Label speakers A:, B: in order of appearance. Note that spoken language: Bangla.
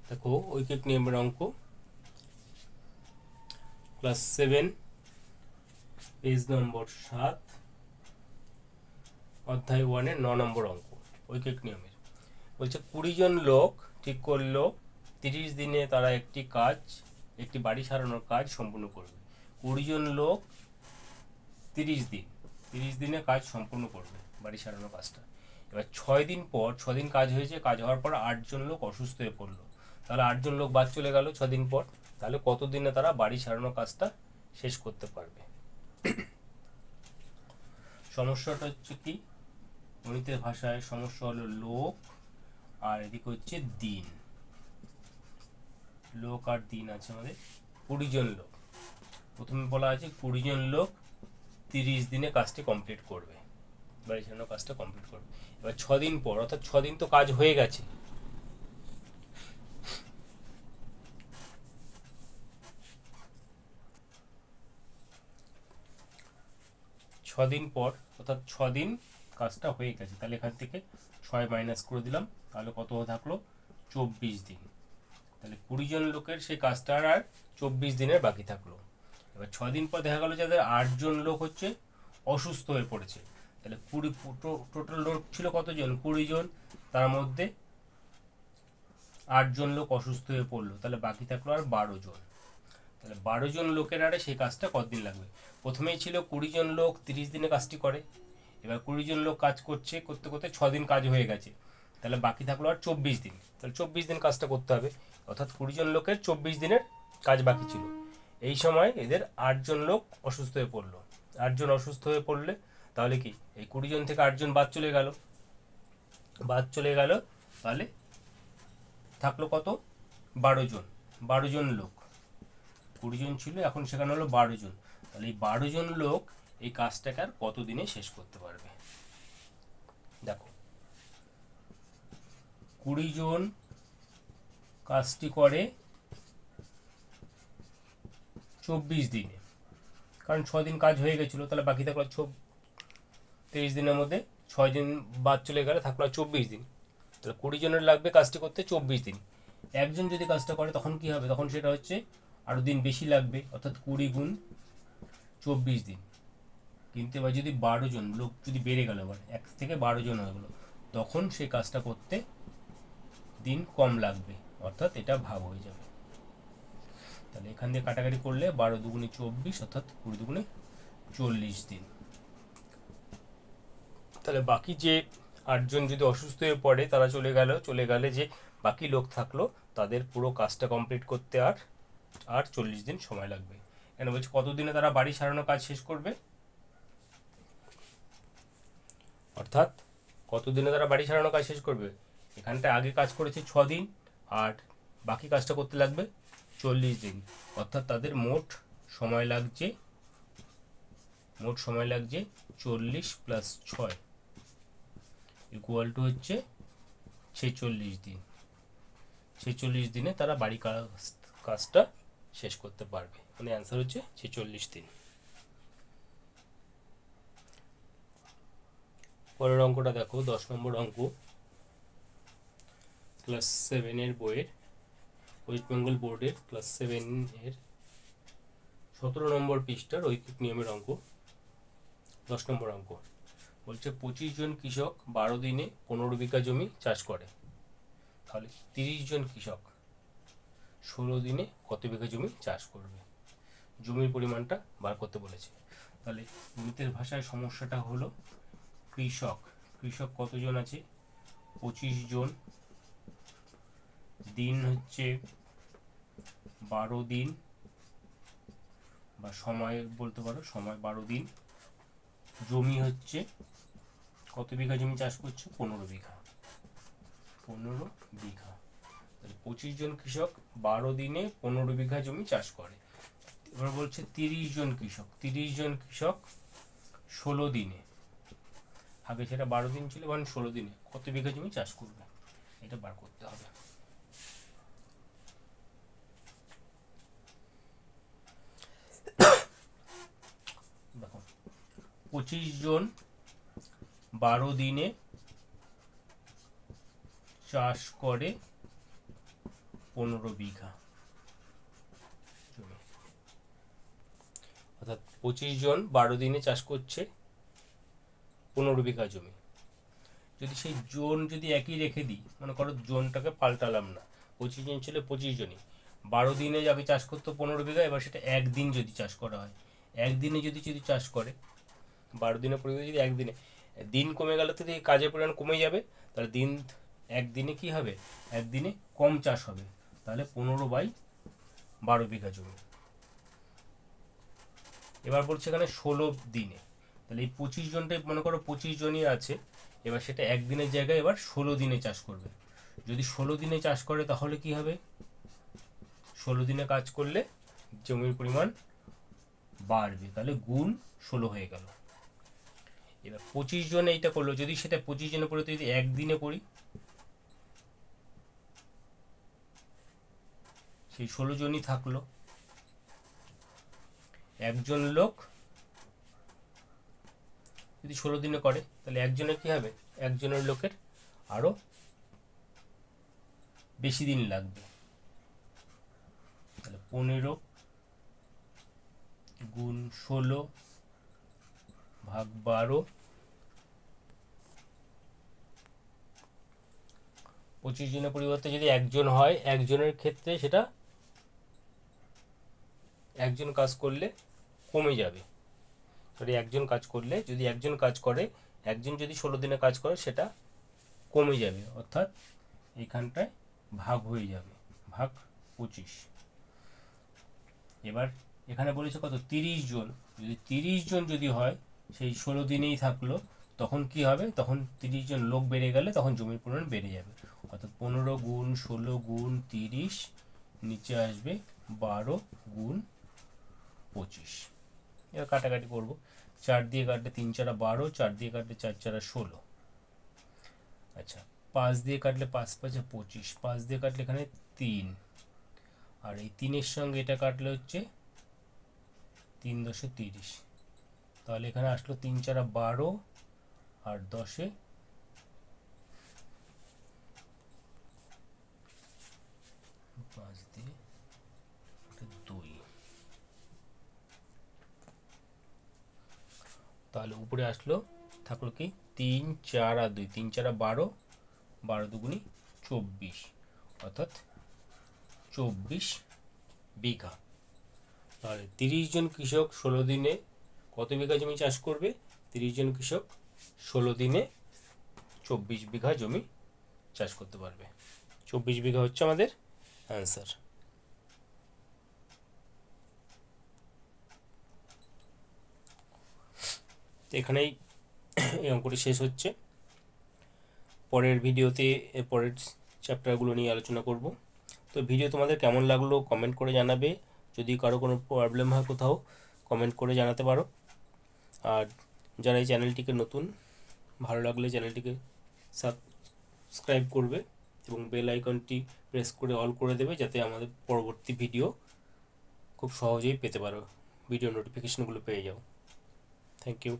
A: দেখো ঐকিক নিয়মের অঙ্ক ক্লাস 7 পেজ নম্বর 7 অধ্যায় 1 এর 9 নম্বর অঙ্ক ঐকিক নিয়মের। বলছে 20 জন লোক ঠিক করলো 30 দিনে তারা একটি বাড়ি সারানোর কাজ সম্পূর্ণ করবে। 20 জন লোক 30 দিনে কাজ সম্পূর্ণ করবে, বাড়ি সারানোর কাজটা। এবার 6 দিন কাজ হয়েছে, কাজ হওয়ার পর 8 জন লোক অসুস্থ হয়ে পড়লো। তাহলে 8 জন লোক বাদ চলে গেল 6 দিন পর। তাহলে কত দিনে তারা বাড়ি সারানোর কাজটা শেষ করতে পারবে? সমস্যাটা হচ্ছে কি, গণিতের ভাষায় সমস্যা হলো লোক আর এদিকে হচ্ছে দিন। লোক আর দিন আছে আমাদের। 20 জন লোক, প্রথমে বলা আছে 20 জন লোক 30 দিনে কাজটি কমপ্লিট করবে, বাড়ি সারানোর কাজটা কমপ্লিট করবে। এবার 6 দিন পর, অর্থাৎ 6 দিন তো কাজ হয়ে গেছে, 6 দিন পর, অর্থাৎ 6 দিন কাজটা হয়ে গেছে। তাহলে এখান থেকে 6 মাইনাস করে দিলাম, তাহলে কত থাকলো? 24 দিন। তাহলে 20 জন লোকের সেই কাজটার আর 24 দিনের বাকি থাকলো। এবার 6 দিন পর দেখা গেল যাদের 8 জন লোক হচ্ছে অসুস্থ হয়ে পড়েছে। তাহলে টোটাল লোক ছিল কতজন? 20 জন, তার মধ্যে 8 জন লোক অসুস্থ হয়ে পড়লো, তাহলে বাকি থাকলো আর 12 জন। তাহলে 12 জন লোকের আরে সেই কাজটা কতদিন লাগবে? প্রথমেই ছিল 20 জন লোক 30 দিনে কাজটি করে। এবার 20 জন লোক কাজ করতে করতে 6 দিন কাজ হয়ে গেছে, তাহলে বাকি থাকলো আর 24 দিন। তাহলে 24 দিন কাজটা করতে হবে, অর্থাৎ 20 জন লোকের 24 দিনের কাজ বাকি ছিল। এই সময় এদের 8 জন লোক অসুস্থ হয়ে পড়লো। 8 জন অসুস্থ হয়ে পড়লে তাহলে কি, এই 20 জন থেকে 8 জন বাদ চলে গেল, তাহলে থাকলো কত? 12 জন লোক। 20 জন ছিল, এখন সেখানে হলো 12 জন। তাহলে এই 12 জন লোক এই কাজটাকে আর কত দিনে শেষ করতে পারবে? দেখো, 20 জন কাজটি করে 24 দিনে, কারণ 6 দিন কাজ হয়ে গেছিলো। তাহলে বাকি থাকলো 23 দিনের মধ্যে 6 দিন বাদ চলে গেলে থাকলো 24 দিন। তাহলে 20 জনের লাগবে কাজটি করতে 24 দিন। একজন যদি কাজটা করে তখন কি হবে? তখন সেটা হচ্ছে আরও দিন বেশি লাগবে, অর্থাৎ 20 গুণ 24 দিন। কিন্তু এবার যদি 12 জন লোক যদি বেড়ে গেল, এবার 1 থেকে 12 জন হয়ে গেলো, তখন সেই কাজটা করতে দিন কম লাগবে, অর্থাৎ এটা ভাগ হয়ে যাবে। তাহলে এখান দিয়ে কাটাকাটি করলে 12 দুগুণে 24, অর্থাৎ 20 দুগুণে 40 দিন। তাহলে বাকি যে 8 জন যদি অসুস্থ হয়ে পড়ে তারা চলে গেলে যে বাকি লোক থাকলো তাদের পুরো কাজটা কমপ্লিট করতে আর 40 দিন সময় লাগবে। এখানে বলছে কতদিনে তারা বাড়ি সারানোর কাজ শেষ করবে, অর্থাৎ কতদিনে তারা বাড়ি সারানোর কাজ শেষ করবে। এখানটা আগে কাজ করেছে 6 দিন, আর বাকি কাজটা করতে লাগবে 40 দিন, অর্থাৎ তাদের মোট সময় লাগছে 40 প্লাস 6 ইকুয়াল টু হচ্ছে 46 দিন। 46 দিনে তারা বাড়ি কাজটা শেষ করতে পারবে, মানে অ্যান্সার হচ্ছে 46 দিন। পরের অঙ্কটা দেখো, 10 নম্বর অঙ্ক, ক্লাস 7 এর বইয়ের, ওয়েস্ট বেঙ্গল বোর্ডের ক্লাস 7 এর 17 নম্বর পৃষ্ঠার ঐকিক নিয়মের অঙ্ক। 10 নম্বর অঙ্ক বলছে 25 জন কৃষক 12 দিনে 15 বিঘা জমি চাষ করে। তাহলে 30 জন কৃষক 16 দিনে কত বিঘা জমি চাষ করবে? জমির পরিমাণটা বার করতে বলেছে। তাহলে গণিতের ভাষায় সমস্যাটা হলো কৃষক কতজন আছে? 25 জন, দিন হচ্ছে 12 দিন, বা সময় বলতে পারো, সময় 12 দিন। জমি হচ্ছে কত বিঘা জমি চাষ করছে? 15 বিঘা। 25 জন কৃষক 12 দিনে 15 বিঘা জমি চাষ করে। এবার বলছে 30 জন কৃষক 16 দিনে, আগে সেটা 12 দিন ছিল, মানে 16 দিনে কত বিঘা জমি চাষ করবে, এটা বার করতে হবে। দেখো, 25 জন 12 দিনে চাষ করে 15 বিঘা জমি, অর্থাৎ 25 জন 12 দিনে চাষ করছে 15 বিঘা জমি। যদি সেই জোন যদি একই রেখে দিই, মনে করো জোনটাকে পাল্টালাম না, 25 জন ছিল 25 জনই, 12 দিনে যাকে চাষ করতো 15 বিঘা, এবার সেটা একদিন যদি চাষ করা হয়, একদিনে যদি চাষ করে, 12 দিনের পরিবর্তে যদি একদিনে, দিন কমে গেলে তো এই কাজের পরিমাণ কমে যাবে, তাহলে একদিনে কি হবে, একদিনে কম চাষ হবে, তাহলে 15/12 বিঘা জমি। এবার বলছে এখানে 16 দিনে, তাহলে এই 25 জনটাই মনে করো 25 জনই আছে, এবার সেটা একদিনের জায়গায় এবার 16 দিনে চাষ করবে। যদি 16 দিনে চাষ করে তাহলে কি হবে, 16 দিনে কাজ করলে জমির পরিমাণ বাড়বে, তাহলে গুণ 16 হয়ে গেল। এবার 25 জন এইটা করলো, যদি সেটা 25 জনের পরে যদি একদিনে করি, সেই 16 জনই থাকলো, একজন লোক যদি 16 দিনে করে তাহলে একজনের কি হবে, একজনের লোকের আরো বেশি দিন লাগবে, তাহলে 15 গুণ 16 ভাগ 12, 25 জনের পরিবর্তে যদি একজন হয়, একজনের ক্ষেত্রে সেটা একজন কাজ করলে কমে যাবে, সরি একজন কাজ করলে, যদি একজন কাজ করে, একজন যদি 16 দিনে কাজ করে সেটা কমে যাবে, অর্থাৎ এইখানটায় ভাগ হয়ে যাবে, ভাগ 25। এবার এখানে বলেছে কত, 30 জন, যদি 30 জন যদি হয়, সেই 16 দিনেই থাকলো, তখন কি হবে, তখন 30 জন লোক বেড়ে গেলে তখন জমির পরিমাণ বেড়ে যাবে, অর্থাৎ 15 গুণ 16 গুণ 30, নিচে আসবে 12 গুণ 25। এবার কাটাকাটি করবো, 4 দিয়ে কাটলে 3 4 12, 4 দিয়ে কাটলে 4 4 16, আচ্ছা 5 দিয়ে কাটলে 5 5 25, 5 দিয়ে কাটলে এখানে 3, আর এই 3-এর সঙ্গে এটা কাটলে হচ্ছে 3 10 30, তাহলে এখানে আসলো 3 4 12 আর 10 5 দিয়ে 2, তাহলে উপরে আসলো, থাকলো কি 3 4 আর 2, 3 4 12, 12 দুগুণি 24, অর্থাৎ 24 বিঘা। তাহলে 30 জন কৃষক 16 দিনে কত বিঘা জমি চাষ করবে, 30 জন কৃষক 16 দিনে 24 বিঘা জমি চাষ করতে পারবে। 24 বিঘা হচ্ছে আমাদের অ্যান্সার। এখানেই এই অঙ্কটি শেষ হচ্ছে। পরের ভিডিওতে পরের চ্যাপ্টারগুলো নিয়ে আলোচনা করব। তো ভিডিও তোমাদের কেমন লাগলো কমেন্ট করে জানাবে, যদি কারো কোনো প্রবলেম হয় কোথাও কমেন্ট করে জানাতে পারো। আর যারা এই চ্যানেলটিকে নতুন, ভালো লাগলে চ্যানেলটিকে সাবস্ক্রাইব করবে এবং বেল আইকনটি প্রেস করে অল করে দেবে, যাতে আমাদের পরবর্তী ভিডিও খুব সহজেই পেতে পারো, ভিডিও নোটিফিকেশনগুলো পেয়ে যাও। Thank you.